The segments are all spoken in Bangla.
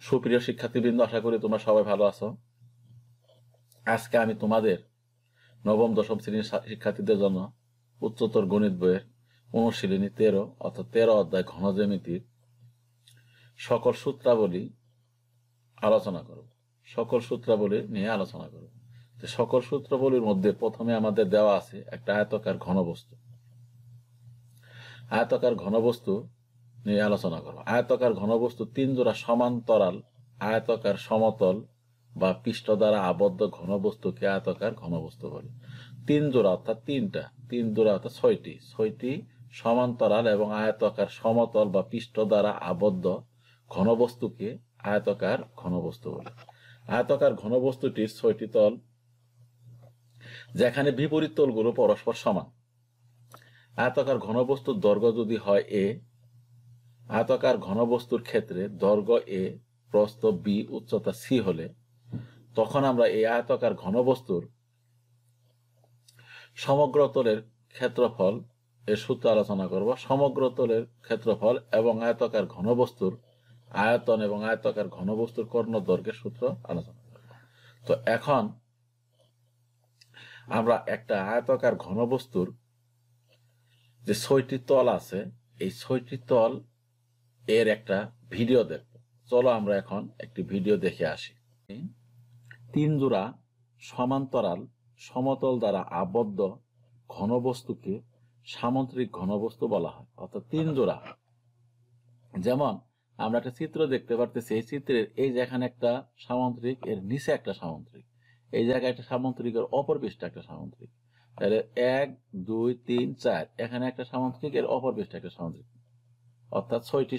সুপ্রিয় শিক্ষার্থীবৃন্দ, আশা করি তোমরা সবাই ভালো আছো। আজকে আমি তোমাদের নবম দশম শ্রেণীর শিক্ষার্থীদের জন্য উচ্চতর গণিত বইয়ের অনুশীলনী 13 অর্থাৎ 13 অধ্যায় ঘনজ্যামিতির সকল সূত্রাবলী আলোচনা করব। সকল সূত্রাবলী নিয়ে আলোচনা করব। সকল সূত্রাবলীর মধ্যে প্রথমে আমাদের দেওয়া আছে একটা আয়তাকার ঘনবস্তু। আয়তাকার ঘনবস্তু নিয়ে আলোচনা করব। আয়তাকার ঘনবস্তু 3 জোড়া সমান্তরাল আয়তাকার সমতল বা পৃষ্ঠ দ্বারা আবদ্ধ ঘনবস্তুকে আয়তাকার ঘনবস্তু বলে। 3 জোড়া অর্থাৎ 3 জোড়া অর্থাৎ 6টি সমান্তরাল এবং আয়তাকার সমতল বা পৃষ্ঠ দ্বারা আবদ্ধ ঘনবস্তুকে আয়তাকার ঘনবস্তু বলে। আয়তাকার ঘনবস্তুটির 6টি তল, যেখানে বিপরীত তলগুলো পরস্পর সমান। আয়তাকার ঘনবস্তুর দৈর্ঘ্য যদি হয় a, আয়তাকার ঘনবস্তুর ক্ষেত্রে দৈর্ঘ্য a, প্রস্থ b, উচ্চতা c হলে তখন আমরা এই আয়তাকার ঘনবস্তুর সমগ্র তলের ক্ষেত্রফল এর সূত্র আলোচনা করব। সমগ্র তলের ক্ষেত্রফল এবং আয়তাকার ঘনবস্তুর আয়তন এবং আয়তাকার ঘনবস্তুর কর্ণ দৈর্ঘ্যের সূত্র আলোচনা করব। তো এখন আমরা একটা আয়তাকার ঘনবস্তুর যে 6টি তল আছে, এই 6টি তল এর একটা ভিডিও দেখব। চলো আমরা এখন একটি ভিডিও দেখে আসি। 3 জোড়া সমান্তরাল সমতল দ্বারা আবদ্ধ ঘনবস্তুকে সামন্ত্রিক ঘনবস্তু বলা হয়। অর্থাৎ 3 জোড়া, যেমন আমরা একটা চিত্র দেখতে পারতেছি। এই চিত্রের এই যে এখানে একটা সামন্ত্রিক, এর নিচে একটা সামন্ত্রিক, এই জায়গায় একটা সামন্ত্রিকের অপর পৃষ্ঠে একটা সামন্ত্রিক। তাহলে 1 2 3 4 এখানে একটা সামন্ত্রিক, এর অপর পৃষ্ঠে একটা সামন্ত্রিক, অর্থাৎ 6টি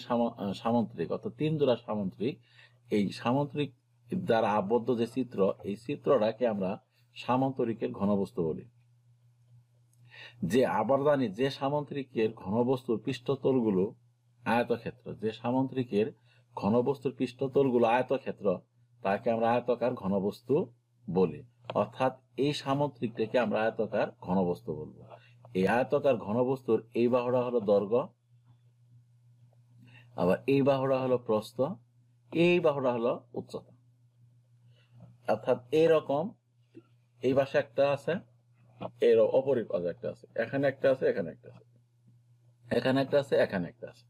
সামন্ত্রিক, অর্থাৎ 3 জোড়া সামন্ত্রিক। এই সামন্ত্রিক দ্বারা আবদ্ধ যে চিত্র, এই চিত্রটাকে আমরা সামন্তরিকের ঘনবস্তু বলি। যে আবার জানি যে সামন্ত্রিকের ঘনবস্তুর পৃষ্ঠতলগুলো আয়তক্ষেত্র, যে সামন্ত্রিকের ঘনবস্তুর পৃষ্ঠতলগুলো আয়তক্ষেত্র, তাকে আমরা আয়তাকার ঘনবস্তু বলি। অর্থাৎ এই সামন্ত্রিকটাকে আমরা আয়তাকার ঘনবস্তু বলবো। এই আয়তাকার ঘনবস্তুর এই বাহুটা হলো দৈর্ঘ্য, আবার এই বাহুটা হলো প্রস্থ, এই বাহুটা হলো উচ্চতা। অর্থাৎ এইরকম এই পাশে একটা আছে, এর অপরিক পাশে একটা আছে, এখানে একটা আছে, এখানে একটা আছে, এখানে একটা আছে, এখানে একটা আছে।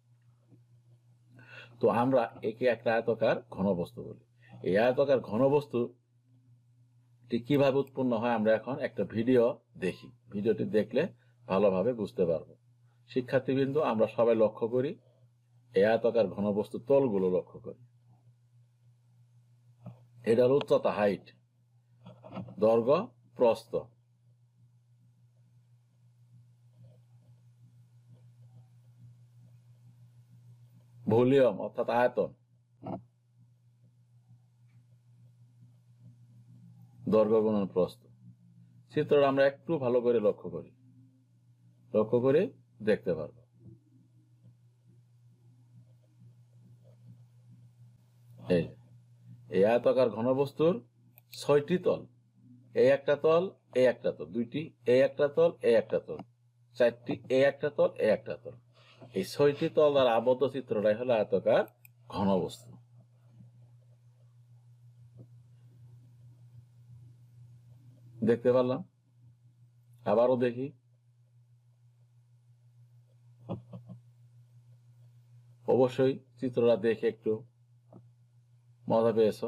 তো আমরা একে একটা আয়তাকার ঘনবস্তু বলি। এই আয়তাকার ঘনবস্তুটি কিভাবে উৎপন্ন হয় আমরা এখন একটা ভিডিও দেখি। ভিডিওটি দেখলে ভালোভাবে বুঝতে পারবো। শিক্ষার্থীবৃন্দ, আমরা সবাই লক্ষ্য করি এই আয়তাকার ঘনবস্তুর তলগুলো লক্ষ্য করি। এটার উচ্চতা, হাইট, দৈর্ঘ্য, প্রস্থ, ভলিউম অর্থাৎ আয়তন, দৈর্ঘ্য গুণন প্রস্থ। চিত্রটা আমরা একটু ভালো করে লক্ষ্য করে দেখতে পারবো। এই আয়তাকার ঘনবস্তুর 6টি তল, এই একটা তল, এই একটা তল, 2টি, এই একটা তল, এই একটা তল, 4টি, এই একটা তল, এই একটা তল। এই 6টি তল দ্বারা আবদ্ধ চিত্রটাই হলো আয়তাকার ঘনবস্তু। দেখতে পারলাম? আবারও দেখি। অবশ্যই চিত্রটা দেখে একটু মজা পেয়েছ।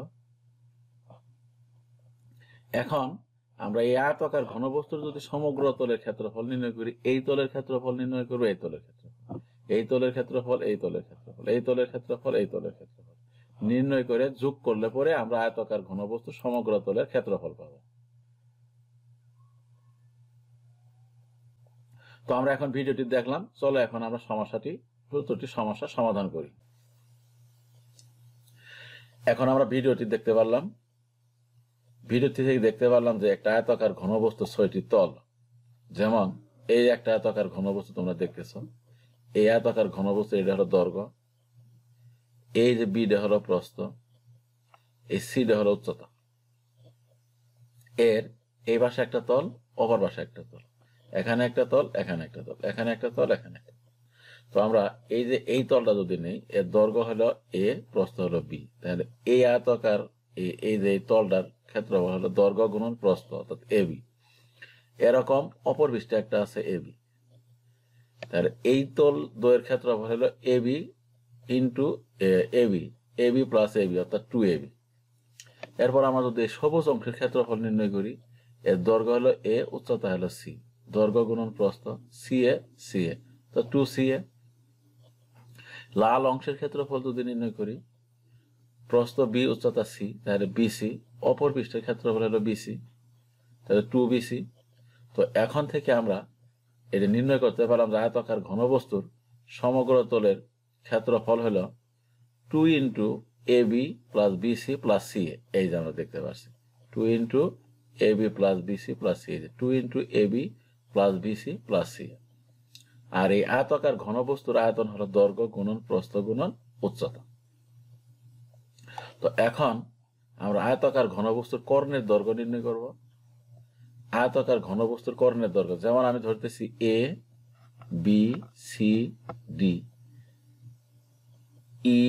এখন আমরা এই আয়তাকার ঘনবস্তুর যদি সমগ্র তলের ক্ষেত্রফল নির্ণয় করি, এই তলের ক্ষেত্রফল নির্ণয় করবো, এই তলের ক্ষেত্রফল, এই তলের ক্ষেত্রফল, এই তলের ক্ষেত্রফল, এই তলের ক্ষেত্রফল, এই তলের ক্ষেত্রফল নির্ণয় করে যোগ করলে পরে আমরা আয়তাকার ঘনবস্তু সমগ্র তলের ক্ষেত্রফল পাবো। তো আমরা এখন ভিডিওটি দেখলাম, চলো এখন আমরা সূত্রটি সমস্যা সমাধান করি। এখন আমরা ভিডিওটি দেখতে পারলাম। ভিডিওটি থেকে দেখতে পারলাম যে একটা আয়তাকার ঘনবস্তু 6টি তল, যেমন এই একটা আয়তাকার ঘনবস্তু তোমরা দেখতেছ। এই আয়তাকার ঘনবস্তু, এটা হলো দৈর্ঘ্য, এই যে বিটা হলো প্রস্থ, এই সিটা হলো উচ্চতা। এর এই পাশে একটা তল, অপর পাশে একটা তল, এখানে একটা তল, এখানে একটা তল, এখানে একটা তল, এখানে একটা। তো আমরা এই যে এই তলটা যদি নেই, এর দৈর্ঘ্য হলো এ, প্রস্থ হলো বি, তাহলে এই আয়তাকার এই যে এই তলটার ক্ষেত্রফল হলো দৈর্ঘ্য গুণন প্রস্থ, অর্থাৎ এ বি। এরকম অপর পৃষ্ঠে একটা আছে এ বি, তাহলে এই তল দ্বয়ের ক্ষেত্রফল হলো A B into A B plus A B, অর্থাৎ 2ab। এরপর আমরা যদি সবুজ অংশের ক্ষেত্রফল নির্ণয় করি, এর দৈর্ঘ্য হলো এ, উচ্চতা হলো সি, দৈর্ঘ্য গুণন প্রস্থ সি এ, তো 2ca। লাল অংশের ক্ষেত্রফল যদি নির্ণয় করি, প্রস্থ বি, উচ্চতা সি, তাহলে বিসি, অপর পৃষ্ঠের ক্ষেত্রফল হলো বিসি, তাহলে 2bc। তো এখন থেকে আমরা এটা নির্ণয় করতে পারলাম যে আয়তাকার ঘনবস্তুর সমগ্র তলের ক্ষেত্রফল হলো 2 into A B plus BC plus C A. এই যে আমরা দেখতে পাচ্ছি 2 into A B plus BC plus C A, 2 into A B plus BC plus C A. আর এই আয়তাকার ঘনবস্তুর আয়তন হলো দৈর্ঘ্য গুণন প্রস্থ গুণন উচ্চতা। তো এখন আমরা আয়তাকার ঘনবস্তুর কর্ণের দৈর্ঘ্য নির্ণয় করব। আয়তাকার ঘনবস্তুর কর্ণের দৈর্ঘ্য, যেমন আমি ধরতেছি A B C D E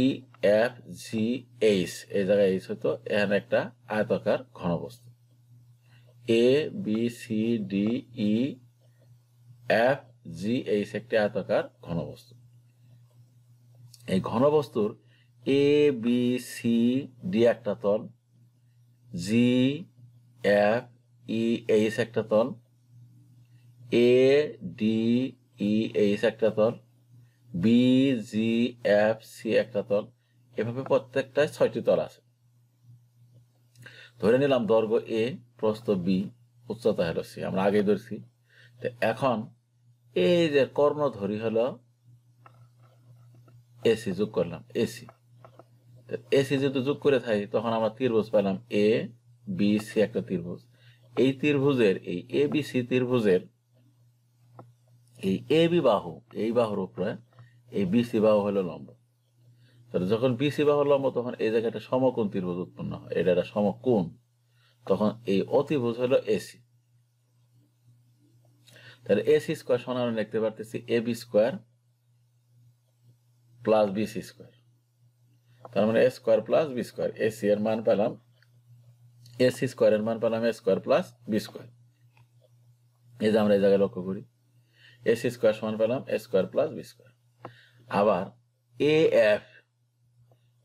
F G H, এই জায়গায় এইচ হতো, এখানে একটা আয়তাকার ঘনবস্তু A B C D E F G H, একটি আয়তাকার ঘনবস্তু। এই ঘনবস্তুর এ বি সি ডি একটা তল, জি এফ ই এইচ একটা তল, এ ডি ই এইচ একটা তল, বি জি এফ সি একটা তল, এভাবে প্রত্যেকটায় 6টি তল আছে। ধরে নিলাম দৈর্ঘ্য এ, প্রস্থ বি, উচ্চতা হলো সি, আমরা আগে ধরছি। তো এখন এই যে কর্ণধরি হলো এসি, যোগ করলাম এসি। এসি যদি যোগ করে থাকি তখন আমরা ত্রিভুজ পেলাম এ বি সি, একটা ত্রিভুজ। এই ত্রিভুজের এই এ বি সি ত্রিভুজের এই এ বি বাহু, এই বাহুর উপরে এই বিসি বাহু হলো লম্ব। তাহলে যখন বিসি বাহু লম্ব, তখন এই জায়গায় একটা সমকোণ ত্রিভুজ উৎপন্ন হয়, এটা একটা সমকোণ, তখন এই অতিভুজ হলো এসি। তাহলে এসি স্কোয়ার সমান আমরা লিখতে পারতেছি A B square plus BC square, তার মানে A square plus B square. AC এর মান পেলাম, এসি স্কোয়ার এর মান পেলাম A square plus B square. এই যে আমরা এই জায়গায় লক্ষ্য করি, এসি স্কোয়ার সমান পেলাম A square plus B square. আবার এ এফ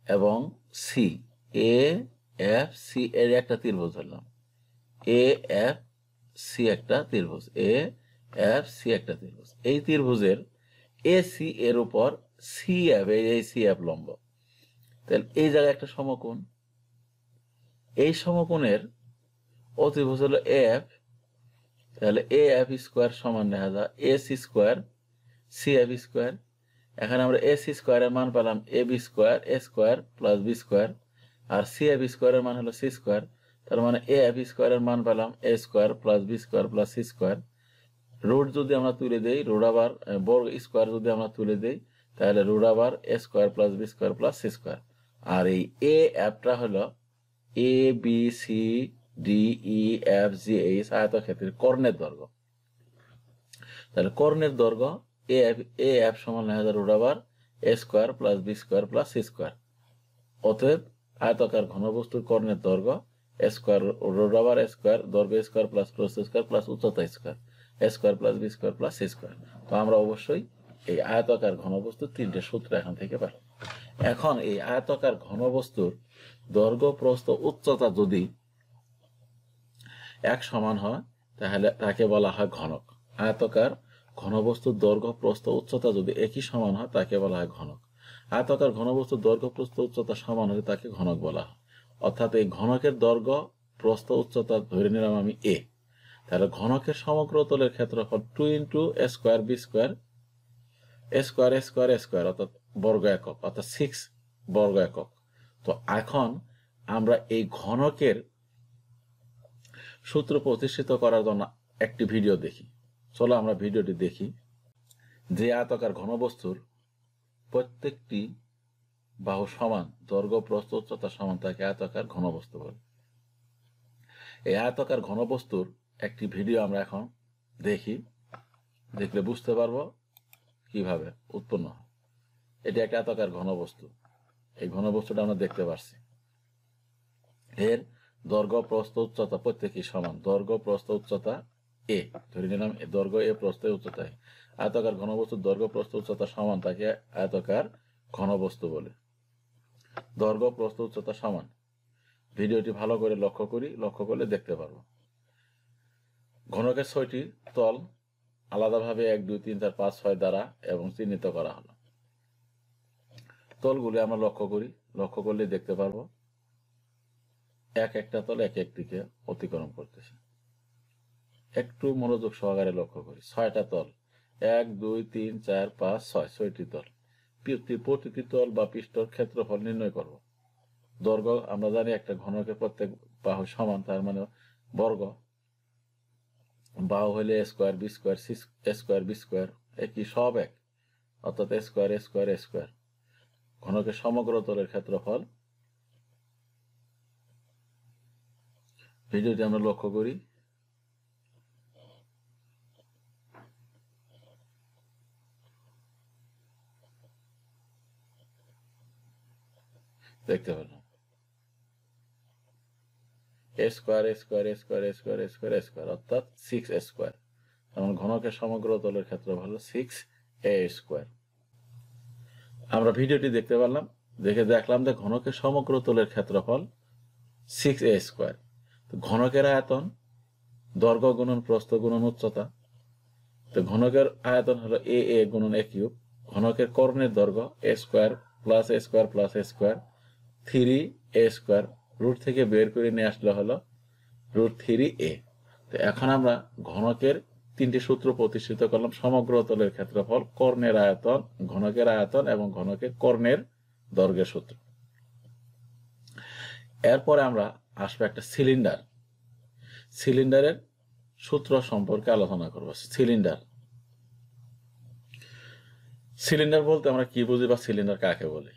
এবং সি, এ এফ সি এর একটা ত্রিভুজ ধরলাম, এ এফ সি একটা ত্রিভুজ, এ এফ সি একটা ত্রিভুজ। এই ত্রিভুজের এ সি এর উপর সি এফ, এই সি এফ লম্ব, তাহলে এই জায়গায় একটা সমকোণ। এই সমকোণের অতিভুজ হলো এ এফ, তাহলে এ এফ স্কোয়ার সমান দেখা যায় A C square C F square. এখানে আমরা এ সি স্কোয়ারের মান পেলাম A B square, A square plus B square, আর সি এফ স্কোয়ারের মান হলো সি স্কোয়ার, তার মানে এ এফ স্কোয়ারের মান পেলাম A square plus B square plus C square. Root যদি আমরা তুলে দেই, রুট আবার বর্গ স্কোয়ার যদি আমরা তুলে দেই, তাহলে রুট আবার A square plus B square plus C square. আর এই এ এফটা হলো A B C D E F G H আয়তক্ষেত্রের কর্ণের দৈর্ঘ্য। তাহলে কর্ণের দৈর্ঘ্য এ এফ সমান লেখা যায় রুট আবার A square plus B square plus C square. অতএব আয়তাকার ঘনবস্তুর কর্ণের দৈর্ঘ্য এ স্কোয়ার রুট আবার এ স্কোয়ার, দৈর্ঘ্য স্কোয়ার প্লাস প্রস্থ স্কোয়ার প্লাস উচ্চতা square, A square plus B square plus C square. তো আমরা অবশ্যই এই আয়তাকার ঘনবস্তুর 3টে সূত্র এখান থেকে পাই। এখন এই আয়তাকার ঘনবস্তুর দৈর্ঘ্য প্রস্থ উচ্চতা যদি এক সমান হয়, তাহলে তাকে বলা হয় ঘনক। আয়তাকার ঘনবস্তুর দৈর্ঘ্য প্রস্থ উচ্চতা যদি একই সমান হয়, তাকে বলা হয় ঘনক। আয়তাকার ঘনবস্তুর দৈর্ঘ্য প্রস্থ উচ্চতা সমান হলে তাকে ঘনক বলা হয়। অর্থাৎ এই ঘনকের দৈর্ঘ্য প্রস্থ উচ্চতা ধরে নিলাম আমি এ, তাহলে ঘনকের সমগ্র তলের ক্ষেত্রফল 2 into A square B square, A square A square A square, অর্থাৎ বর্গ একক, অর্থাৎ 6 বর্গ একক। তো এখন আমরা এই ঘনকের সূত্র প্রতিষ্ঠিত করার জন্য একটি ভিডিও দেখি। চলো আমরা ভিডিওটি দেখি। যে আয়তাকার ঘনবস্তুর প্রত্যেকটি বাহু সমান, দৈর্ঘ্য প্রস্থ উচ্চতা সমান, তাকে আয়তাকার ঘনবস্তু বলে। এই আয়তাকার ঘনবস্তুর একটি ভিডিও আমরা এখন দেখি, দেখলে বুঝতে পারবো কিভাবে উৎপন্ন হয়। এটি একটা আয়তাকার ঘনবস্তু। এই ঘনবস্তুটা আমরা দেখতে পাচ্ছি। এর দৈর্ঘ্য প্রস্থ উচ্চতা প্রত্যেকই সমান। দৈর্ঘ্য প্রস্থ উচ্চতা এ, ধরে নিলাম দৈর্ঘ্য এ, প্রস্থ উচ্চতা এ। আয়তাকার ঘনবস্তুর দৈর্ঘ্য প্রস্থ উচ্চতা সমান, তাকে আয়তাকার ঘনবস্তু বলে। দৈর্ঘ্য প্রস্থ উচ্চতা সমান। ভিডিওটি ভালো করে লক্ষ্য করলে দেখতে পারবো। ঘনকের 6টি তল আলাদাভাবে 1 2 3 4 5 6 দ্বারা এবং চিহ্নিত করা হলো। তলগুলি আমরা লক্ষ্য করলে দেখতে পারবো একটা তল এক দিকে অতিক্রম করতেছে। একটু মনোযোগ সহকারে লক্ষ্য করি। 6টা তল, 1 2 3 4 5 6, 6টি তল। প্রতিটি তল বা পৃষ্ঠর ক্ষেত্রফল নির্ণয় করব। দৈর্ঘ্য আমরা জানি একটা ঘনকের প্রত্যেক বাহু সমান, তার মানে বর্গ। বাহু হইলে square B square, C square B square, একই সব এক, অর্থাৎ স্কোয়ার স্কোয়ার স্কোয়ার। ঘনকের সমগ্র তলের ক্ষেত্রফল। ভিডিওটি আমরা লক্ষ্য করি। দেখতে পেলাম A square square square square square square, অর্থাৎ 6 স্কোয়ার। কারণ ঘনকের সমগ্র তলের ক্ষেত্রফল হলো 6a স্কোয়ার। আমরা ভিডিওটি দেখতে পারলাম, দেখলাম যে ঘনকের সমগ্র তলের ক্ষেত্রফল 6a স্কোয়ার। ঘনকের আয়তন দৈর্ঘ্য গুণন প্রস্থ গুণন উচ্চতা। তো ঘনকের আয়তন হলো a গুণন a কিউব। ঘনকের কর্ণের দৈর্ঘ্য a square plus a square plus a square, 3a square. Root থেকে বের করে নিয়ে আসলে হলো √3a। তো এখন আমরা ঘনকের 3টি সূত্র প্রতিষ্ঠিত করলাম। সমগ্র তলের ক্ষেত্রফল, কর্ণের আয়তন, ঘনকের আয়তন এবং ঘনকের কর্ণের দৈর্ঘ্যের সূত্র। এরপরে আমরা আসবো একটা সিলিন্ডার। সিলিন্ডারের সূত্র সম্পর্কে আলোচনা করব। সিলিন্ডার বলতে আমরা কি বুঝি বা সিলিন্ডার কাকে বলে?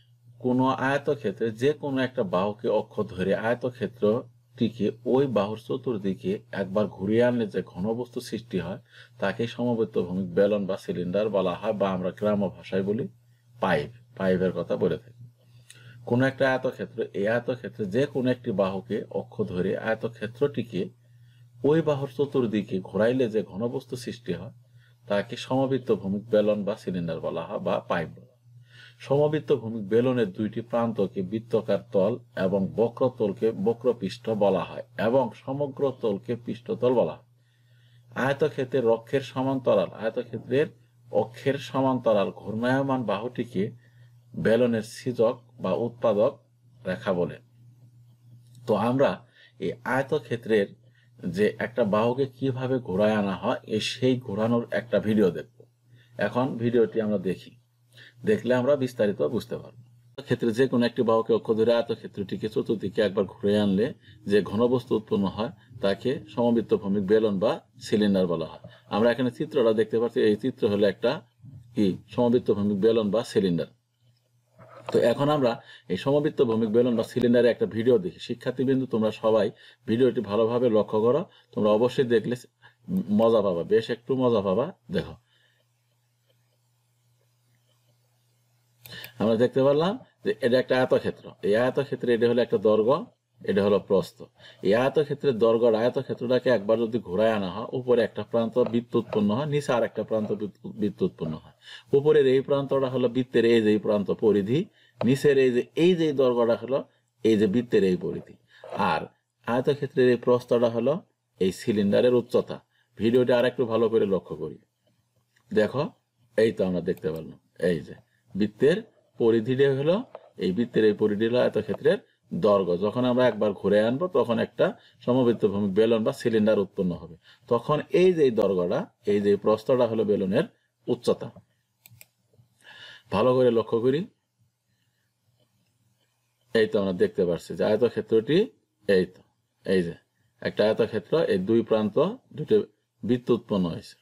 কোনো আয়তক্ষেত্রে যে কোনো একটা বাহুকে অক্ষ ধরে আয়তক্ষেত্রটিকে ওই বাহুর চতুর্দিকে একবার ঘুরিয়ে আনলে যে ঘনবস্তু সৃষ্টি হয় তাকে সমবেত ভূমিক বেলন বা সিলিন্ডার বলা হয়, বা আমরা গ্রাম্য ভাষায় বলি পাইপের কথা বলে থাকি। কোনো একটা আয়তক্ষেত্র, এই আয়তক্ষেত্রে যে কোনো একটি বাহুকে অক্ষ ধরে আয়তক্ষেত্রটিকে ওই বাহুর চতুর্দিকে ঘোরাইলে যে ঘনবস্তু সৃষ্টি হয় তাকে সমবৃত্ত ভূমিক বেলন বা সিলিন্ডার বলা হয়, বা পাইপ বলা হয়। সমবৃত্ত ভূমিক বেলনের 2টি প্রান্তকে বৃত্তাকার তল এবং বক্রতলকে বক্রপৃষ্ঠ বলা হয়, এবং সমগ্র তলকে পৃষ্ঠতল বলা হয়। আয়তক্ষেত্রের অক্ষের সমান্তরাল ঘূর্ণায়মান বাহুটিকে বেলনের ছিদক বা উৎপাদক রেখা বলে। তো আমরা এই আয়তক্ষেত্রের যে একটা বাহুকে কিভাবে ঘোরায় আনা হয় সেই ঘোরানোর একটা ভিডিও দেখব। এখন ভিডিওটি আমরা দেখলে আমরা বিস্তারিত বুঝতে পারবো। ক্ষেত্রে যে কোনো একটি বাহুকে অক্ষ ধরে আয়তক্ষেত্রটিকে চতুর্দিকে একবার ঘুরে আনলে যে ঘনবস্তু উৎপন্ন হয় তাকে সমবৃত্ত ভূমিক বেলন বা সিলিন্ডার বলা হয়। আমরা এখানে চিত্রটা দেখতে পাচ্ছি। এই চিত্র হলো একটা সমবৃত্ত ভূমিক বেলন বা সিলিন্ডার। তো এখন আমরা এই সমবৃত্ত ভূমিক বেলন বা সিলিন্ডারে একটা ভিডিও দেখি। শিক্ষার্থীবৃন্দ, তোমরা সবাই ভিডিওটি ভালোভাবে লক্ষ্য করো। তোমরা অবশ্যই দেখলে মজা পাবা, বেশ একটু মজা পাবা। দেখো, আমরা দেখতে পারলাম যে এটা একটা আয়তক্ষেত্র। এই আয়তক্ষেত্রে এটা হলো একটা দৈর্ঘ্য, এটা হলো প্রস্থ। এই আয়তক্ষেত্রের দৈর্ঘ্য আয়তক্ষেত্রটাকে একবার যদি ঘোরায় আনা হয়, উপরে একটা প্রান্ত বৃত্ত উৎপন্ন হয়, নিচে আর একটা প্রান্ত বৃত্ত উৎপন্ন হয়। উপরের এই প্রান্তটা হলো বৃত্তের এই যে প্রান্ত পরিধি, নিচের এই যে দৈর্ঘ্যটা হলো এই যে বৃত্তের এই পরিধি, আর আয়তক্ষেত্রের এই প্রস্থটা হলো এই সিলিন্ডারের উচ্চতা। ভিডিওটা আর একটু ভালো করে লক্ষ্য করি। দেখো, এই তো আমরা দেখতে পারলাম, এই যে বৃত্তের পরিধিটা হলো এই বৃত্তের এই পরিধি হলো আয়তক্ষেত্রের দৈর্ঘ্য। যখন আমরা একবার ঘুরে আনবো তখন একটা সমবৃত্ত ভূমিক বেলন বা সিলিন্ডার উৎপন্ন হবে। তখন এই যে দৈর্ঘ্যটা, এই যে প্রস্থটা হলো বেলনের উচ্চতা। ভালো করে লক্ষ্য করি। এই তো আমরা দেখতে পাচ্ছি যে আয়তক্ষেত্রটি এই যে একটা আয়তক্ষেত্র, এই দুই প্রান্ত দুটি বৃত্ত উৎপন্ন হয়েছে,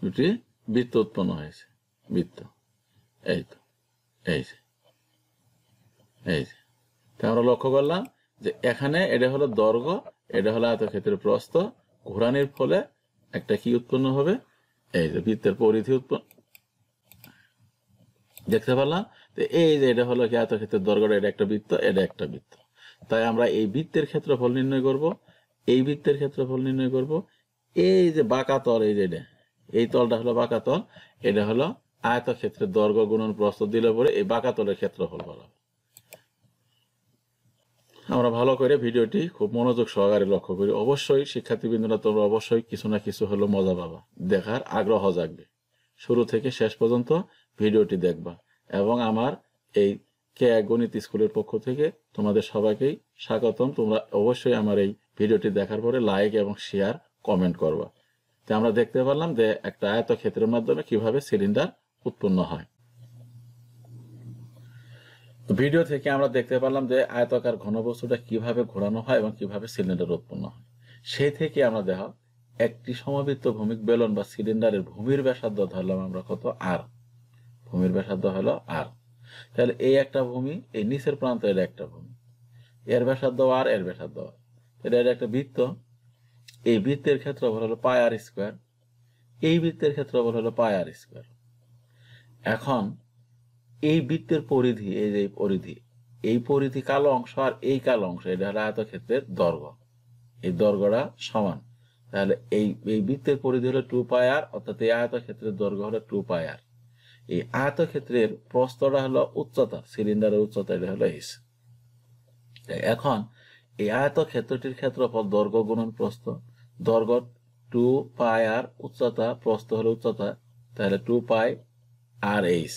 বৃত্ত। এই যে আমরা লক্ষ্য করলাম যে এখানে এটা হলো দৈর্ঘ্য, এটা হলো আয়তক্ষেত্রের প্রস্থ। ঘোরানোর ফলে একটা কি উৎপন্ন হবে? এই যে বৃত্তের পরিধি দেখতে পারলাম যে এই যে এটা হলো কি আয়তক্ষেত্রের দৈর্ঘ্য, এটা একটা বৃত্ত, এটা একটা বৃত্ত। তাই আমরা এই বৃত্তের ক্ষেত্রফল নির্ণয় করব, এই বৃত্তের ক্ষেত্রফল নির্ণয় করব। এই যে বাঁকা তল, এই যে এটা, এই তলটা হলো বাঁকা তল, এটা হলো আয়তক্ষেত্রের দৈর্ঘ্য গুণন প্রস্থ দিলে পরে এই বাঁকা তলের ক্ষেত্রফল বলা হয়। আমরা ভালো করে ভিডিওটি খুব মনোযোগ সহকারে লক্ষ্য করি। অবশ্যই শিক্ষার্থীবৃন্দরা তোমরা অবশ্যই কিছু না কিছু হলো মজা পাবা, দেখার আগ্রহ জাগবে। শুরু থেকে শেষ পর্যন্ত ভিডিওটি দেখবা এবং আমার এই কে গণিত স্কুলের পক্ষ থেকে তোমাদের সবাইকেই স্বাগতম। তোমরা অবশ্যই আমার এই ভিডিওটি দেখার পরে লাইক এবং শেয়ার কমেন্ট করবা। তো আমরা দেখতে পারলাম যে একটা আয়তক্ষেত্রের মাধ্যমে কিভাবে সিলিন্ডার উৎপন্ন হয়। ভিডিও থেকে আমরা দেখতে পারলাম যে আয়তাকার ঘনবস্তুটা কিভাবে ঘোরানো হয় এবং কিভাবে সিলিন্ডার উৎপন্ন হয়। সেই থেকে আমরা দেখো একটি সমবৃত্ত ভৌমিক বেলন বা সিলিন্ডারের ভূমির ব্যাসার্ধ ধরলাম আমরা কত, আর। ভূমির ব্যাসার্ধ হলো আর। তাহলে এই একটা ভূমি, এই নিচের প্রান্ত এটা একটা ভূমি, এর ব্যাসার্ধ আর, এর ব্যাসার্ধ আর। এটা একটা বৃত্ত, এই বৃত্তের ক্ষেত্রফল হলো পাই আর স্কোয়ার, এই বৃত্তের ক্ষেত্রফল হলো পাই আর স্কোয়ার। এখন এই বৃত্তের পরিধি, এই যে পরিধি, এই পরিধি কালো অংশ আর এই কালো অংশ, এটা হলো আয়তক্ষেত্রের দৈর্ঘ্য, এই দৈর্ঘ্যটা সমান। তাহলে এই বৃত্তের পরিধি হলো 2 পাই আর, অর্থাৎ এই আয়তক্ষেত্রের দৈর্ঘ্য হলো 2 পাই আর। এই আয়তক্ষেত্রের প্রস্থটা হলো উচ্চতা, সিলিন্ডারের উচ্চতা, এটা হলো এইচ। এখন এই আয়তক্ষেত্রটির ক্ষেত্রফল দৈর্ঘ্য গুণন প্রস্থ, দৈর্ঘ্য 2 পাই আর, উচ্চতা প্রস্থ হলো উচ্চতা, তাহলে 2 পাই আর এইচ,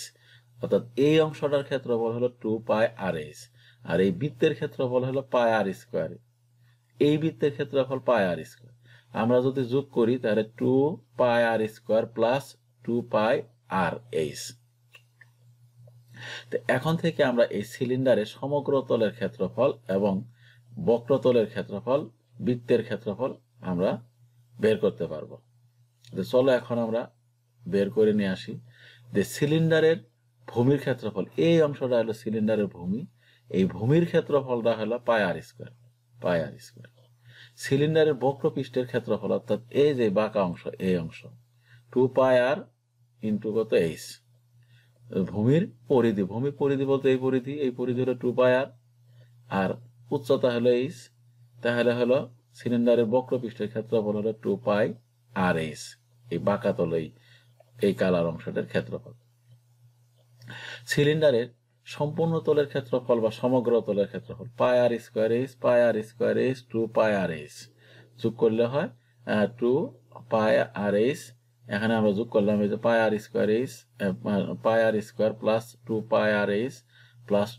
অর্থাৎ এই অংশটার ক্ষেত্রফল হলো 2 পাই আর এইচ। আর এই বৃত্তের ক্ষেত্রফল হলো পাই আর স্কোয়ার, এই বৃত্তের ক্ষেত্রফল পাই আর স্কোয়ার। আমরা যদি যোগ করি তাহলে 2 পাই আর স্কোয়ার প্লাস 2 পাই আর এইচ। তো এখন থেকে আমরা এই সিলিন্ডারের সমগ্র তলের ক্ষেত্রফল এবং বক্রতলের ক্ষেত্রফল, বৃত্তের ক্ষেত্রফল আমরা বের করতে পারবো। তো চলো এখন আমরা বের করে নিয়ে আসি যে সিলিন্ডারের ভূমির ক্ষেত্রফল, এই অংশটা হলো সিলিন্ডারের ভূমি, এই ভূমির ক্ষেত্রফলটা হলো পাই আর স্কোয়ার, পাই আর স্কোয়ার। সিলিন্ডারের বক্রপৃষ্ঠের ক্ষেত্রফল, অর্থাৎ এই যে বাঁকা অংশ, এই অংশ 2 পাই আর ইন্টু কত এইচ। ভূমির পরিধি, ভূমির পরিধি বলতে এই পরিধি, এই পরিধি হলো 2 পাই আর উচ্চতা হলো এইচ। তাহলে হলো সিলিন্ডারের বক্রপৃষ্ঠের ক্ষেত্রফল হলো 2 পাই আর এইচ, এই বাঁকা তল, এই কালার অংশটার ক্ষেত্রফল। সিলিন্ডারের সম্পূর্ণ তলের ক্ষেত্রফল বা সমগ্র তলের ক্ষেত্রফল পাই আর স্কোয়ার এইচ, পাই আর স্কোয়ার এইচ, 2 পাই আর এইচ। যোগ করলে হয় 2 পাই আর এইচ। এখানে আমরা যোগ করলাম এই যে পাই আর স্কোয়ার এইচ, পাই আর স্কোয়ার প্লাস 2 পাই আর এইচ প্লাস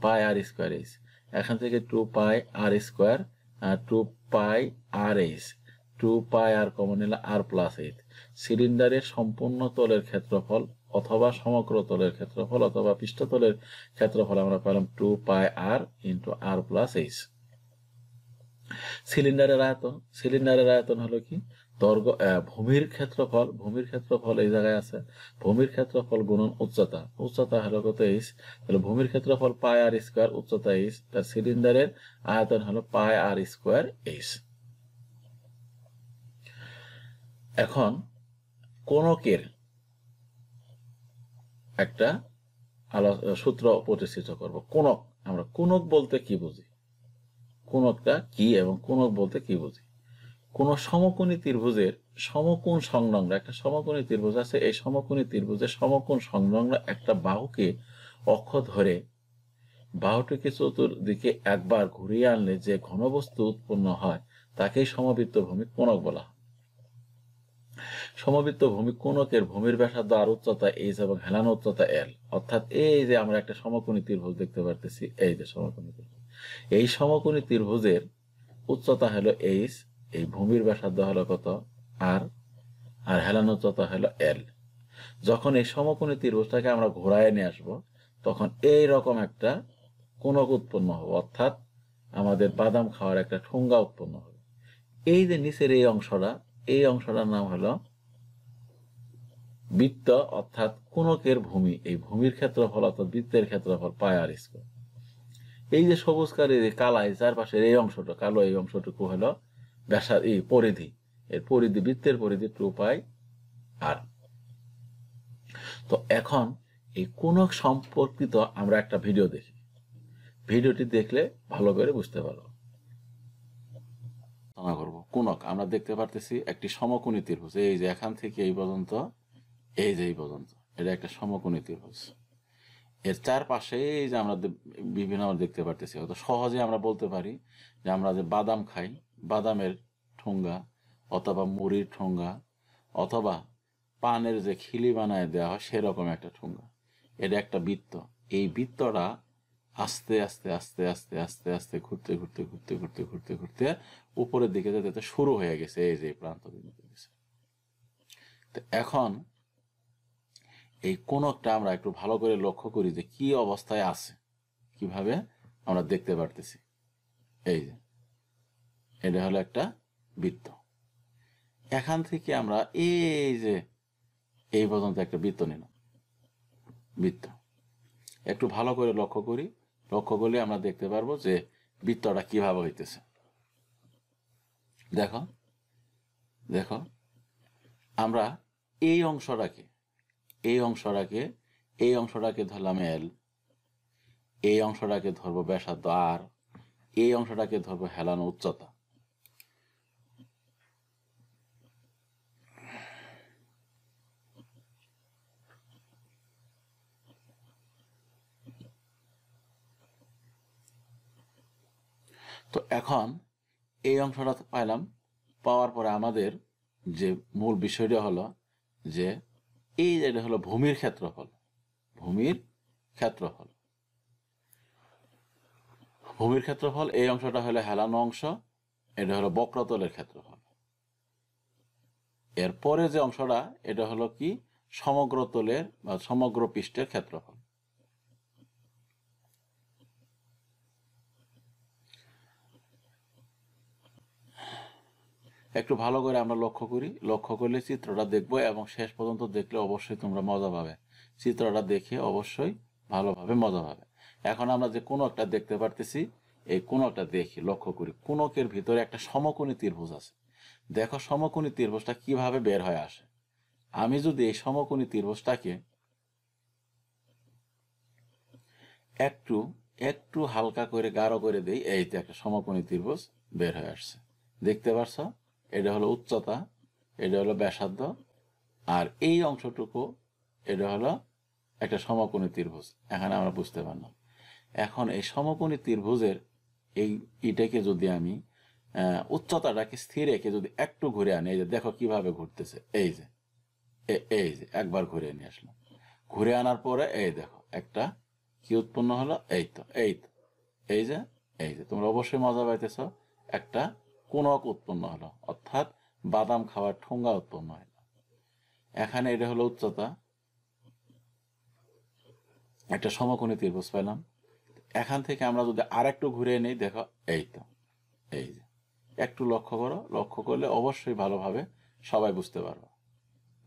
পাই আর স্কোয়ার এইচ। এখান থেকে 2 পাই আর স্কোয়ার, 2 পাই আর এইচ, 2 পাই আর কমন নিলে আর প্লাস এইচ। সিলিন্ডারের সম্পূর্ণ তলের ক্ষেত্রফল অথবা সমগ্র তলের ক্ষেত্রফল অথবা পৃষ্ঠতলের ক্ষেত্রফল আমরা পেলাম 2 পাই আর ইন্টু আর প্লাস এইচ। সিলিন্ডারের আয়তন, সিলিন্ডারের আয়তন হলো কি দৈর্ঘ্য, ভূমির ক্ষেত্রফল, ভূমির ক্ষেত্রফল এই জায়গায় আছে, ভূমির ক্ষেত্রফল গুণন উচ্চতা, উচ্চতা হলো কত এইচ। তাহলে ভূমির ক্ষেত্রফল পাই আর স্কোয়ার, উচ্চতা এইচ, তার সিলিন্ডারের আয়তন হলো পাই আর স্কোয়ার এইচ। এখন কোণকের একটা সূত্র প্রতিষ্ঠিত করব। কোণক, আমরা কোণক বলতে কি বুঝি, কোণকটা কি এবং কোণক বলতে কি বুঝি। কোন সমকোণী ত্রিভুজের সমকোণ সংলগ্ন একটা সমকোণী ত্রিভুজ আছে, এই সমকোণী ত্রিভুজের সমকোণ সংলগ্ন একটা বাহুকে অক্ষ ধরে বাহুটিকে চতুর্দিকে একবার ঘুরিয়ে আনলে যে ঘনবস্তু উৎপন্ন হয় তাকেই সমবৃত্ত ভূমিক কোণক বলা হয়। সমবৃত্ত ভূমিক কোণকের ভূমির ব্যাসার্ধ আর উচ্চতা এইচ এবং হেলানো উচ্চতা এল, অর্থাৎ এই যে আমরা একটা সমকোণী ত্রিভুজ দেখতে পারতেছি, এই যে সমকোণী ত্রিভুজ, এই সমকোণী ত্রিভুজের উচ্চতা হলো এইচ, এই ভূমির ব্যাসার্ধ হলো কত আর, আর হেলানো উচ্চতা হলো এল। যখন এই সমকোণী ত্রিভুজটাকে আমরা ঘোরায় নিয়ে আসবো তখন এই রকম একটা কোণক উৎপন্ন হবে, অর্থাৎ আমাদের বাদাম খাওয়ার একটা ঠোঙ্গা উৎপন্ন হবে। এই যে নিচের এই অংশটা, এই অংশটার নাম হলো বৃত্ত, অর্থাৎ কোণকের ভূমি, এই ভূমির ক্ষেত্রফল অর্থাৎ বৃত্তের ক্ষেত্রফল পাই আর স্কোয়ার। এই যে সবুজ কালির কালাই চারপাশের এই অংশটা কালো, এই অংশটুকু হলো ব্যাসার্ধ, এই পরিধি, এর পরিধি, বৃত্তের পরিধি 2 পাই আর। তো এখন এই কোণক সম্পর্কিত আমরা একটা ভিডিও দেখি। ভিডিওটি দেখলে ভালো করে বুঝতে পারবো। কোণক আমরা দেখতে পারতেছি একটি সমকোণী ত্রিভুজ, এই যে এখান থেকে এই পর্যন্ত, এই যে এই পর্যন্ত, এটা একটা সমকোণী ত্রিভুজ। এর চারপাশে এই যে আমরা বিভিন্ন দেখতে পারতেছি, অত সহজে আমরা বলতে পারি যে আমরা যে বাদাম খাই, বাদামের ঠোঙ্গা অথবা মুড়ির ঠোঙ্গা অথবা পানের যে খিলি বানায় দেওয়া হয় সেরকম একটা ঠোঙ্গা, এটা একটা বৃত্ত। এই বৃত্তটা আস্তে আস্তে আস্তে আস্তে আস্তে আস্তে ঘুরতে ঘুরতে ঘুরতে ঘুরতে ঘুরতে ঘুরতে উপরের দিকে যেতে শুরু হয়ে গেছে, এই যে প্রান্ত বিন্দু গেছে। তো এখন এই কোণকটা আমরা একটু ভালো করে লক্ষ্য করি যে কি অবস্থায় আছে, কিভাবে আমরা দেখতে পারতেছি। এই যে এটা হলো একটা বৃত্ত, এখান থেকে আমরা এই যে এই পর্যন্ত একটা বৃত্ত নিলাম, বৃত্ত একটু ভালো করে লক্ষ্য করি, লক্ষ্য করলে আমরা দেখতে পারবো যে বৃত্তটা কিভাবে হইতেছে। দেখো দেখো আমরা এই অংশটাকে এই অংশটাকে এই অংশটাকে ধরলাম এল, এই অংশটাকে ধরবো ব্যাসার্ধ আর, এই অংশটাকে ধরবো হেলানো উচ্চতা। তো এখন এই অংশটা পাইলাম, পাওয়ার পরে আমাদের যে মূল বিষয়টা হলো যে এই যেটা হলো ভূমির ক্ষেত্রফল, ভূমির ক্ষেত্রফল, ভূমির ক্ষেত্রফল। এই অংশটা হলো হেলানো অংশ, এটা হলো বক্রতলের ক্ষেত্রফল। এরপরে যে অংশটা এটা হলো কি সমগ্র তলের বা সমগ্র পৃষ্ঠের ক্ষেত্রফল। একটু ভালো করে আমরা লক্ষ্য করি, লক্ষ্য করলে চিত্রটা দেখবো এবং শেষ পর্যন্ত দেখলে অবশ্যই তোমরা মজা পাবে, চিত্রটা দেখে অবশ্যই ভালোভাবে মজা পাবে। এখন আমরা যে কোণকটা দেখতে পারতেছি, এই কোণকটা দেখি, লক্ষ্য করি, কোণকের ভিতরে একটা সমকোণী ত্রিভুজ আছে। দেখো সমকোণী ত্রিভুজটা কিভাবে বের হয়ে আসে। আমি যদি এই সমকোণী ত্রিভুজটাকে একটু একটু হালকা করে গাঢ় করে দেই, এই যে একটা সমকোণী ত্রিভুজ বের হয়ে আসছে, দেখতে পারছ? এটা হলো উচ্চতা, এটা হলো ব্যাসার্ধ, আর এই অংশটুকু এটা হলো একটা সমকোণী ত্রিভুজ। এখানে আমরা বুঝতে পারলাম। এখন এই সমকোণী ত্রিভুজের এই ইটাকে যদি আমি উচ্চতাটাকে স্থির রেখে যদি একটু ঘুরে আনি, এই যে দেখো কিভাবে ঘুরতেছে, এই যে এই যে একবার ঘুরে নিয়ে আসলাম, ঘুরে আনার পরে এই দেখো একটা কি উৎপন্ন হলো, এই তো এই তো এই যে এই যে তোমরা অবশ্যই মজা পাইতেছ, একটা কোণক উৎপন্ন হলো, অর্থাৎ বাদাম খাওয়ার ঠোঙ্গা উৎপন্ন হলো। এখানে এটা হলো উচ্চতা, একটা সমকোণী ত্রিভুজ পেলাম। এখান থেকে আমরা যদি আরেকটু ঘুরে নিই, দেখো এই তো এই যে একটু লক্ষ্য করো, লক্ষ্য করলে অবশ্যই ভালোভাবে সবাই বুঝতে পারবো।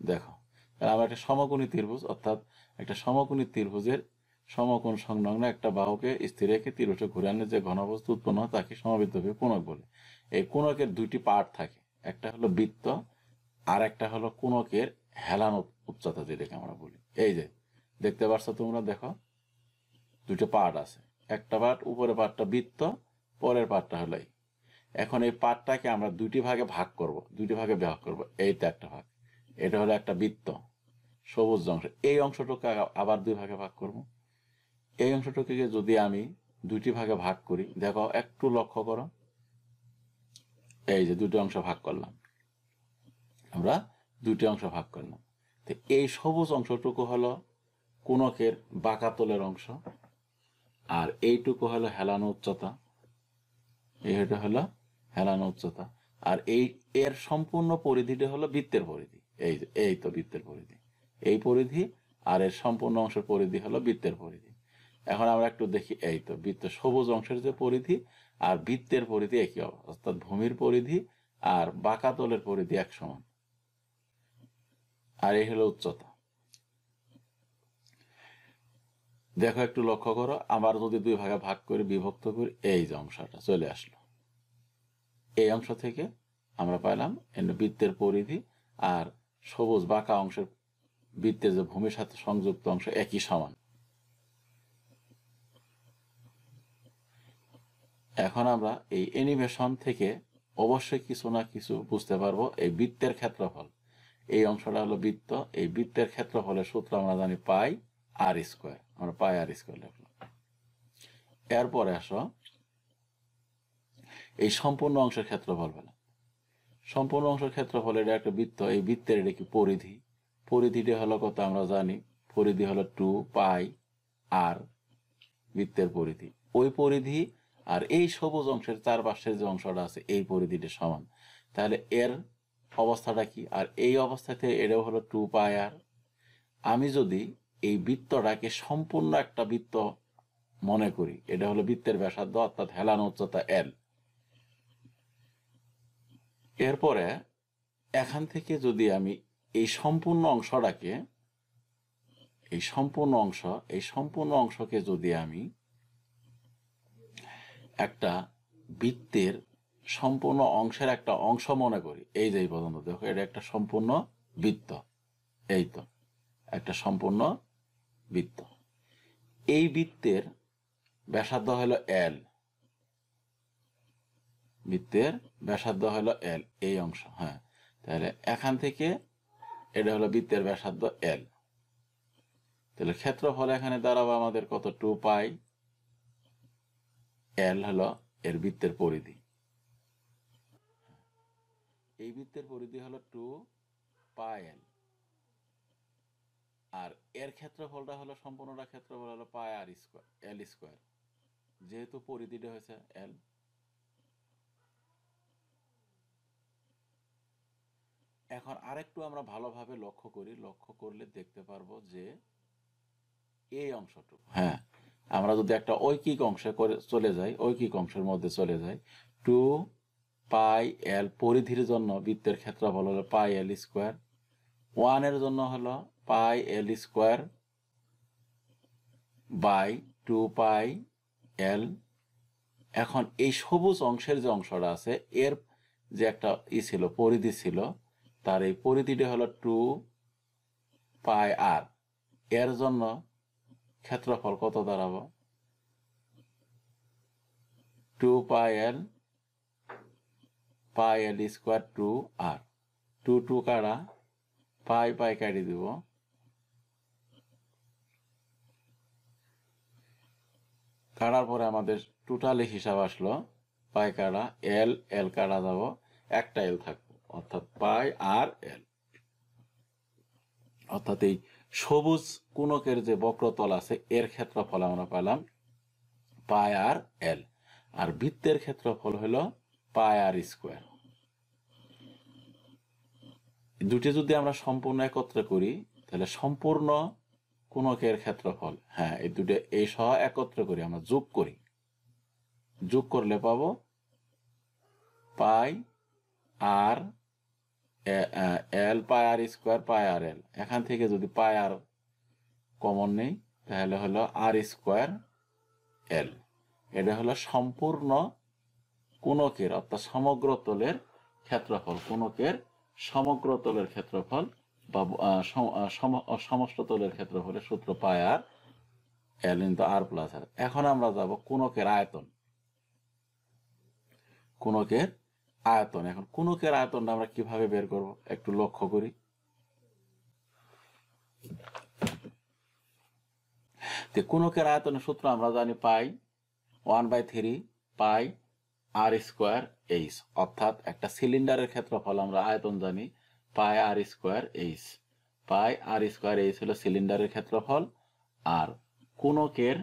দেখো আমরা একটা সমকোণী ত্রিভুজ, অর্থাৎ একটা সমকোণী ত্রিভুজের সমকোণ সংলগ্ন একটা বাহুকে স্থির রেখে ত্রিভুজে ঘুরানোর যে ঘনবস্তু উৎপন্ন হয় তাকে সমবৃত্তভাবে কোণক বলে। এই কোণকের দুইটি পার্ট থাকে, একটা হলো বৃত্ত আর একটা হলো কোণকের হেলানো উচ্চতা, যেটাকে আমরা বলি। এই যে দেখতে পাচ্ছ তোমরা, দেখো দুটো পার্ট আছে, একটা পার্ট উপরের পার্টটা বৃত্ত, পরের পার্টটা হলো এই। এখন এই পার্টটাকে আমরা দুইটি ভাগে ভাগ করব, দুইটি ভাগে ভাগ করব, এইটা একটা ভাগ, এটা হলো একটা বৃত্ত সবুজ অংশ, এই অংশটুকু আবার দুই ভাগে ভাগ করব। এই অংশটুকুকে যদি আমি দুইটি ভাগে ভাগ করি, দেখো একটু লক্ষ্য করো, এই যে দুটি অংশ ভাগ করলাম, আমরা দুটি অংশ ভাগ করলাম। তো এই সবুজ অংশটুকু হলো কোণকের বাঁকা তলের অংশ, আর এইটুকু হলো হেলানো উচ্চতা, এইটা হলো হেলানো উচ্চতা, আর এই এর সম্পূর্ণ পরিধিটা হলো বৃত্তের পরিধি, এই যে এই তো বৃত্তের পরিধি, এই পরিধি, আর এর সম্পূর্ণ অংশের পরিধি হলো বৃত্তের পরিধি। এখন আমরা একটু দেখি, এই তো বৃত্ত সবুজ অংশের যে পরিধি আর বৃত্তের পরিধি একই, অর্থাৎ ভূমির পরিধি আর বাঁকা তলের পরিধি এক সমান, আর এই হলো উচ্চতা। দেখো একটু লক্ষ্য করো, আবার যদি দুই ভাগে ভাগ করে বিভক্ত করি, এই যে অংশটা চলে আসলো, এই অংশ থেকে আমরা পাইলাম বৃত্তের পরিধি আর সবুজ বাঁকা অংশের বৃত্তের যে ভূমির সাথে সংযুক্ত অংশ একই সমান। এখন আমরা এই অ্যানিমেশন থেকে অবশ্যই কিছু না কিছু বুঝতে পারবো। এই বৃত্তের ক্ষেত্রফল, এই অংশটা হলো বৃত্ত, এই বৃত্তের ক্ষেত্রফলের সূত্র আমরা জানি পাই আর স্কোয়ার, আমরা পাই আর স্কোয়ার লিখলাম। এরপরে আসো এই সম্পূর্ণ অংশের ক্ষেত্রফল পেলাম। সম্পূর্ণ অংশের ক্ষেত্রফল, এটা একটা বৃত্ত, এই বৃত্তের এটা কি পরিধি, পরিধিটা হলো কত আমরা জানি, পরিধি হলো 2 পাই আর বৃত্তের পরিধি, ওই পরিধি আর এই সবুজ অংশের চারপাশের যে অংশটা আছে এই পরিধিটা সমান। তাহলে এর অবস্থাটা কি, আর এই অবস্থাতে এটাও হলো 2 পাই আর। আমি যদি এই বৃত্তটাকে সম্পূর্ণ একটা বৃত্ত মনে করি, এটা হলো বৃত্তের ব্যাসার্ধ অর্থাৎ হেলানো উচ্চতা এল। এরপরে এখান থেকে যদি আমি এই সম্পূর্ণ অংশটাকে, এই সম্পূর্ণ অংশকে যদি আমি একটা বৃত্তের সম্পূর্ণ অংশের একটা অংশ মনে করি, এই যে পর্যন্ত দেখো এটা একটা সম্পূর্ণ বৃত্ত, এই তো একটা সম্পূর্ণ বৃত্ত, এই বৃত্তের ব্যাসার্ধ হলো এল, বৃত্তের ব্যাসার্ধ হলো এল, এই অংশ। হ্যাঁ, তাহলে এখান থেকে এটা হলো বৃত্তের ব্যাসার্ধ এল, তাহলে ক্ষেত্রফল এখানে দাঁড়াবো আমাদের কত, 2 পাই, এল হলো এর বৃত্তের পরিধি, এই বৃত্তের পরিধি হলো 2 পাই এল, আর এর ক্ষেত্রফলটা হলো সম্পূর্ণটা ক্ষেত্রফল হলো পাই আর স্কোয়ার, এল স্কোয়ার, যেহেতু পরিধিটা হয়েছে এল। এখন আরেকটু আমরা ভালোভাবে লক্ষ্য করি, লক্ষ্য করলে দেখতে পারবো যে এই অংশটুকু, হ্যাঁ আমরা যদি একটা ঐকিক অংশে করে চলে যাই, ঐকিক অংশের মধ্যে চলে যাই, 2 পাই এল পরিধির জন্য বৃত্তের ক্ষেত্রফল হলো পাই এল স্কোয়ার, 1 এর জন্য হলো পাই এল স্কোয়ার বাই 2 পাই এল। এখন এই সবুজ অংশের যে অংশটা আছে এর যে একটা ছিল, পরিধি ছিল, তার এই পরিধিটা হলো 2 পাই আর, এর জন্য ক্ষেত্রফল কত দাঁড়াবো, 2 পাই এল স্কোয়ার 2 আর, 2 2 কাটা, পাই পাই কাটি দিব, কাটার পরে আমাদের টোটালি হিসাব আসলো, পাই কাটা এল, এল কাটা যাব, একটা এল থাকবো, অর্থাৎ পাই আর এল। অর্থাৎ এই সবুজ কোণকের যে বক্রতল আছে এর ক্ষেত্রফল আমরা পেলাম পাই আর এল, আর বৃত্তের ক্ষেত্রফল হলো পাই আর স্কোয়ার। দুটি যদি আমরা সম্পূর্ণ একত্রে করি তাহলে সম্পূর্ণ কোণকের ক্ষেত্রফল, হ্যাঁ এই দুটো এই সহ একত্রে করি, আমরা যোগ করি, যোগ করলে পাবো পাই আর এল, পাই আর স্কোয়ার, পাই আর এল। এখান থেকে যদি পাই আর কমন নেই তাহলে হলো আর স্কোয়ার এল। এটা হলো সম্পূর্ণ কোণকের অর্থাৎ সমগ্র তলের ক্ষেত্রফল, কোণকের সমগ্র তলের ক্ষেত্রফল বা সমস্ত তলের ক্ষেত্রফলের সূত্র পাই আর এল ইনটু আর প্লাস আর। এখন আমরা যাব কোণকের আয়তন, কোণকের আয়তন। এখন কোণকের আয়তনটা আমরা কিভাবে বের করব একটু লক্ষ্য করি। কোণকের আয়তনের সূত্র আমরা জানি পাই 1/3 পাই আর স্কোয়ার এইচ, অর্থাৎ একটা সিলিন্ডারের ক্ষেত্রফল আমরা আয়তন জানি পাই আর স্কোয়ার এইচ, পাই আর স্কোয়ার এইচ হলো সিলিন্ডারের ক্ষেত্রফল, আর কোণকের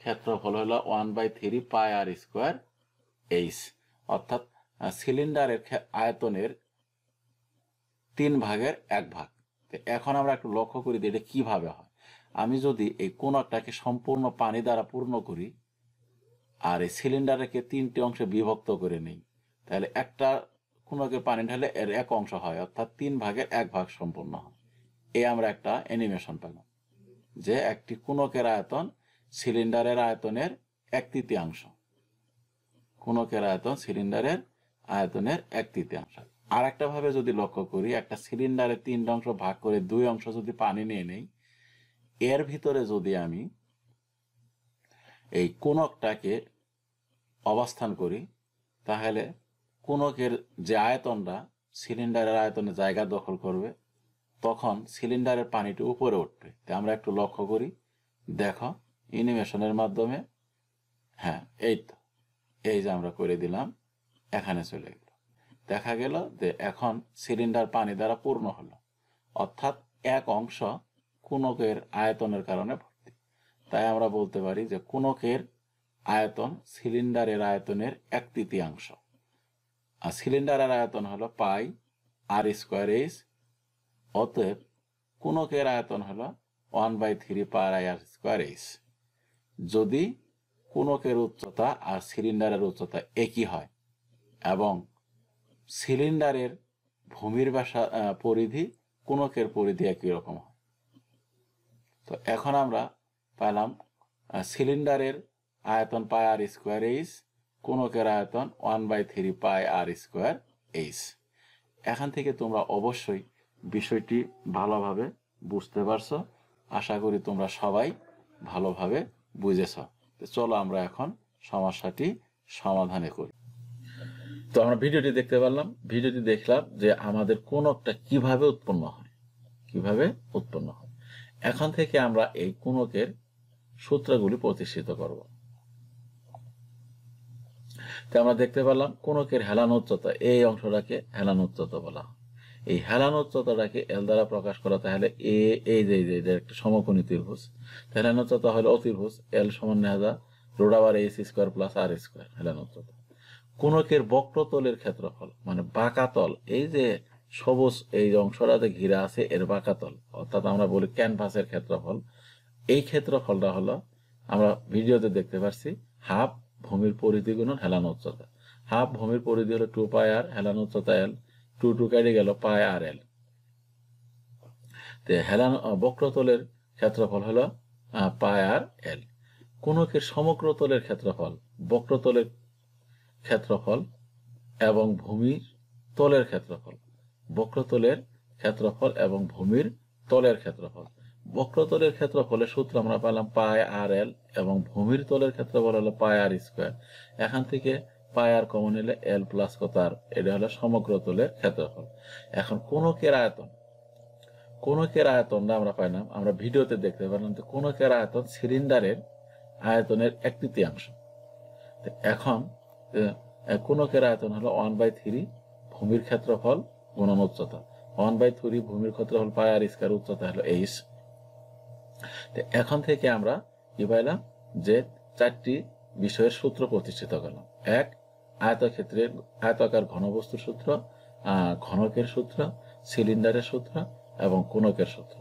ক্ষেত্রফল হলো 1/3 পাই আর স্কোয়ার এইচ, অর্থাৎ সিলিন্ডারের আয়তনের 3 ভাগের 1 ভাগ। এখন আমরা একটু লক্ষ্য করি যে এটা কিভাবে হয়। আমি যদি এই কোণকটাকে সম্পূর্ণ পানি দ্বারা পূর্ণ করি আর এই সিলিন্ডারকে 3টি অংশে বিভক্ত করে নেই, তাহলে একটা কোণকের পানি ঢালে এর 1 অংশ হয়, অর্থাৎ 3 ভাগের 1 ভাগ সম্পূর্ণ হয়। এই আমরা একটা অ্যানিমেশন পেলাম যে একটি কোণকের আয়তন সিলিন্ডারের আয়তনের 1/3, কোণকের আয়তন সিলিন্ডারের আয়তনের 1/3। আর একটা ভাবে যদি লক্ষ্য করি, একটা সিলিন্ডারে 3 অংশ ভাগ করে 2 অংশ যদি পানি নিয়ে নেই, এর ভিতরে যদি আমি এই কোনকটাকে অবস্থান করি, তাহলে কোনকের যে আয়তনটা সিলিন্ডারের আয়তনে জায়গা দখল করবে, তখন সিলিন্ডারের পানিটি উপরে উঠবে। তা আমরা একটু লক্ষ্য করি, দেখো অ্যানিমেশনের মাধ্যমে, হ্যাঁ এই তো, এই যে আমরা করে দিলাম, এখানে চলে গেল। দেখা গেল যে এখন সিলিন্ডার পানি দ্বারা পূর্ণ হলো, অর্থাৎ এক অংশ কোনকের আয়তনের কারণে ভর্তি। তাই আমরা বলতে পারি যে কোনকের আয়তন সিলিন্ডারের আয়তনের 1/3। আর সিলিন্ডারের আয়তন হলো পাই আর স্কোয়ার এইচ। অতএব কোনকের আয়তন হলো 1/3 পাই আর স্কোয়ার এইচ। যদি কোনকের উচ্চতা আর সিলিন্ডারের উচ্চতা একই হয় এবং সিলিন্ডারের ভূমির পরিধি কোনকের পরিধি একই রকম হয়। তো এখন আমরা পেলাম সিলিন্ডারের আয়তন পাই আর স্কোয়ার এইচ, কোনকের আয়তন 1/3 পাই আর স্কোয়ার এইচ। এখান থেকে তোমরা অবশ্যই বিষয়টি ভালোভাবে বুঝতে পারছো। আশা করি তোমরা সবাই ভালোভাবে বুঝেছ। চলো আমরা এখন সমস্যাটি সমাধানে করি। তো আমরা ভিডিওটি দেখতে পারলাম, ভিডিওটি দেখলাম যে আমাদের কোনকটা কিভাবে উৎপন্ন হয়, এখন থেকে আমরা এই কোনকের সূত্রগুলি প্রতিষ্ঠিত করব। তো আমরা দেখতে পেলাম কোনকের হেলান উচ্চতা, এই অংশটাকে হেলান উচ্চতা বলা হয়। এই হেলান উচ্চতাটাকে এল দ্বারা প্রকাশ করা, তাহলে এই যে একটা সমকোণী ত্রিভুজ, হেলান উচ্চতা হলো অতিভুজ, এল সমান নেওয়া যায় √a² প্লাস আর স্কোয়ার হেলান উচ্চতা। কোনকের বক্রতলের ক্ষেত্রফল মানে বাঁকাতল, এই যে সবুজ এই অংশটাতে ঘিরে আছে এর বাঁকাতল, অর্থাৎ আমরা বলি ক্যানভাসের ক্ষেত্রফল। এই ক্ষেত্রফলটা হলো, আমরা ভিডিওতে দেখতে পাচ্ছি, হাফ ভূমির পরিধি গুণন হেলান উচ্চতা। হাফ ভূমির পরিধি হলো 2 পাই আর, হেলান উচ্চতা এল, 2 কেটে গেল পাই আর এল। হেলান বক্রতলের ক্ষেত্রফল হলো পাই আর এল। কোনকের সমগ্রতলের ক্ষেত্রফল, বক্রতলের ক্ষেত্রফল এবং ভূমির তলের ক্ষেত্রফল, বক্রতলের ক্ষেত্রফল এবং ভূমির তলের ক্ষেত্রফল। বক্রতলের ক্ষেত্রফলের সূত্র আমরা পেলাম পাই আর এল এবং ভূমির তলের ক্ষেত্রফল হলো পাই আর স্কোয়ার। এখান থেকে পাই আর কমন এলে এল প্লাস কত আর, এটা হলো সমগ্র তলের ক্ষেত্রফল। এখন কোনকের আয়তনটা আমরা পাইলাম, আমরা ভিডিওতে দেখতে পেলাম যে কোনকের আয়তন সিলিন্ডারের আয়তনের 1/3। এখন কোনকের আয়তন হলো 1/3 ভূমির ক্ষেত্রফল গুণন উচ্চতা। 1/3 ভূমির ক্ষেত্রফল পাই আর স্কয়ার, উচ্চতা হলো এইচ। এখন থেকে আমরা কি পাইলাম যে 4টি বিষয়ের সূত্র প্রতিষ্ঠিত করলাম। 1, আয়তাকার ঘনবস্তুর সূত্র, ঘনকের সূত্র, সিলিন্ডারের সূত্র এবং কোনকের সূত্র।